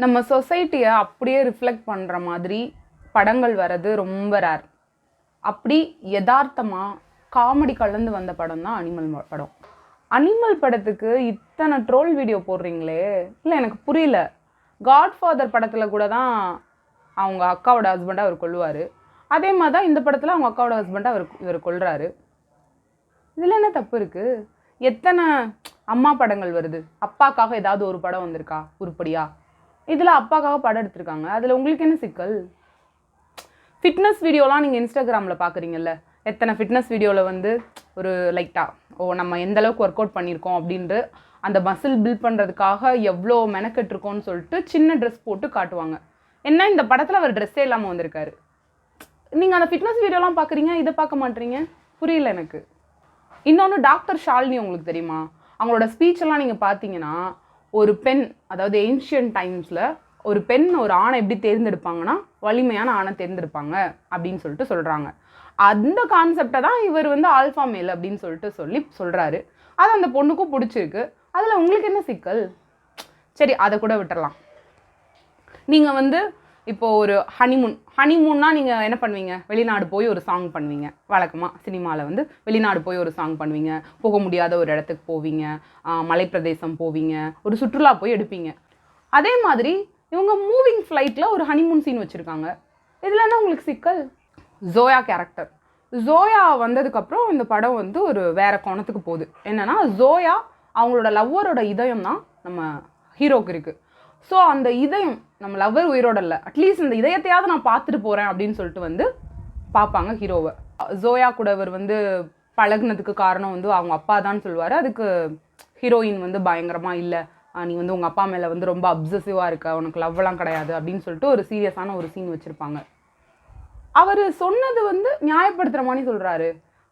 நம்ம சொசைட்டியை அப்படியே ரிஃப்ளெக்ட் பண்ணுற மாதிரி படங்கள் வர்றது ரொம்ப ரேர். அப்படி யதார்த்தமாக காமெடி கலந்து வந்த படம் தான் அனிமல் படம். அனிமல் படத்துக்கு இத்தனை ட்ரோல் வீடியோ போடுறீங்களே, இல்லை எனக்கு புரியல. காட்ஃபாதர் படத்தில் கூட தான் அவங்க அக்காவோட ஹஸ்பண்டை அவர் கொல்லுவார். அதே மாதிரி தான் இந்த படத்தில் அவங்க அக்காவோட ஹஸ்பண்டை இவர் கொல்றாரு. இதில் என்ன தப்பு இருக்குது? எத்தனை அம்மா படங்கள் வருது, அப்பாக்காக ஏதாவது ஒரு படம் வந்திருக்கா உருப்படியா? இதில் அப்பாக்காக படம் எடுத்திருக்காங்க, அதில் உங்களுக்கு என்ன சிக்கல்? ஃபிட்னஸ் வீடியோலாம் நீங்கள் இன்ஸ்டாகிராமில் பார்க்குறீங்கல்ல, எத்தனை ஃபிட்னஸ் வீடியோவில் வந்து ஒரு லைட்டாக நம்ம எந்தளவுக்கு ஒர்க் அவுட் பண்ணியிருக்கோம் அப்படின்ட்டு அந்த மசில் பில்ட் பண்ணுறதுக்காக எவ்வளோ மெனக்கெட்டிருக்கோன்னு சொல்லிட்டு சின்ன ட்ரெஸ் போட்டு காட்டுவாங்க. என்ன இந்த படத்தில் அவர் ட்ரெஸ்ஸே இல்லாமல் வந்திருக்காரு. நீங்கள் அந்த ஃபிட்னஸ் வீடியோலாம் பார்க்குறீங்க, இதை பார்க்க மாட்டீங்க, புரியல எனக்கு. இன்னொன்று, டாக்டர் ஷாலினி உங்களுக்கு தெரியுமா? அவங்களோட ஸ்பீச்செல்லாம் நீங்கள் பார்த்தீங்கன்னா, ஒரு பெண், அதாவது ஏன்ஷியன்ட் டைம்ஸில் ஒரு பெண் ஒரு ஆணை எப்படி தேர்ந்தெடுப்பாங்கன்னா வலிமையான ஆணை தேர்ந்தெடுப்பாங்க அப்படின்னு சொல்லிட்டு சொல்கிறாங்க. அந்த கான்செப்டை தான் இவர் வந்து ஆல்ஃபா மேல் அப்படின்னு சொல்லி சொல்கிறாரு. அது அந்த பொண்ணுக்கும் பிடிச்சிருக்கு. அதில் உங்களுக்கு என்ன சிக்கல்? சரி, அதை கூட விட்டுறலாம். நீங்கள் வந்து இப்போது ஒரு ஹனிமூன்னா நீங்கள் என்ன பண்ணுவீங்க? வெளிநாடு போய் ஒரு சாங் பண்ணுவீங்க. வழக்கமாக சினிமாவில் வந்து வெளிநாடு போய் ஒரு சாங் பண்ணுவீங்க, போக முடியாத ஒரு இடத்துக்கு போவீங்க, மலைப்பிரதேசம் போவீங்க, ஒரு சுற்றுலா போய் எடுப்பீங்க. அதே மாதிரி இவங்க மூவிங் ஃப்ளைட்டில் ஒரு ஹனிமூன் சீன் வச்சுருக்காங்க. இதில் என்ன உங்களுக்கு சிக்கல்? ஜோயா கேரக்டர், ஜோயா வந்ததுக்கப்புறம் இந்த படம் வந்து ஒரு வேறு கோணத்துக்கு போகுது. என்னென்னா, ஜோயா அவங்களோட லவ்வரோட இதயம் தான் நம்ம ஹீரோக்கு இருக்குது. ஸோ அந்த இதயம், நம்ம லவ்வர் உயிரோட இல்லை, அட்லீஸ்ட் இந்த இதயத்தையாவது நான் பார்த்துட்டு போகிறேன் அப்படின்னு சொல்லிட்டு வந்து பார்ப்பாங்க ஹீரோவை. ஜோயா கூட இவர் வந்து பழகுனதுக்கு காரணம் வந்து அவங்க அப்பா தான் சொல்லுவார். அதுக்கு ஹீரோயின் வந்து பயங்கரமாக இல்லை, நீ வந்து உங்கள் அப்பா மேலே வந்து ரொம்ப அப்சசிவாக இருக்க, உனக்கு லவ்வெல்லாம் கிடையாது அப்படின்னு சொல்லிட்டு ஒரு சீரியஸான ஒரு சீன் வச்சுருப்பாங்க. அவர் சொன்னது வந்து நியாயப்படுத்துகிற மாதிரி சொல்கிறாரு.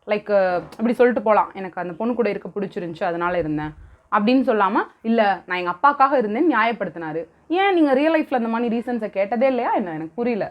லைக் இப்படி சொல்லிட்டு போகலாம், எனக்கு அந்த பொண்ணு கூட இருக்க பிடிச்சிருந்துச்சி அதனால இருந்தேன் அப்படின்னு சொல்லாமல், இல்லை நான் எங்கள் அப்பாக்காக இருந்தேன்னு நியாயப்படுத்தினாரு. ஏன் நீங்கள் ரியல் லைஃப்பில் அந்த மாதிரி ரீசன்ஸை கேட்டதே இல்லையா என்ன? எனக்கு புரியல.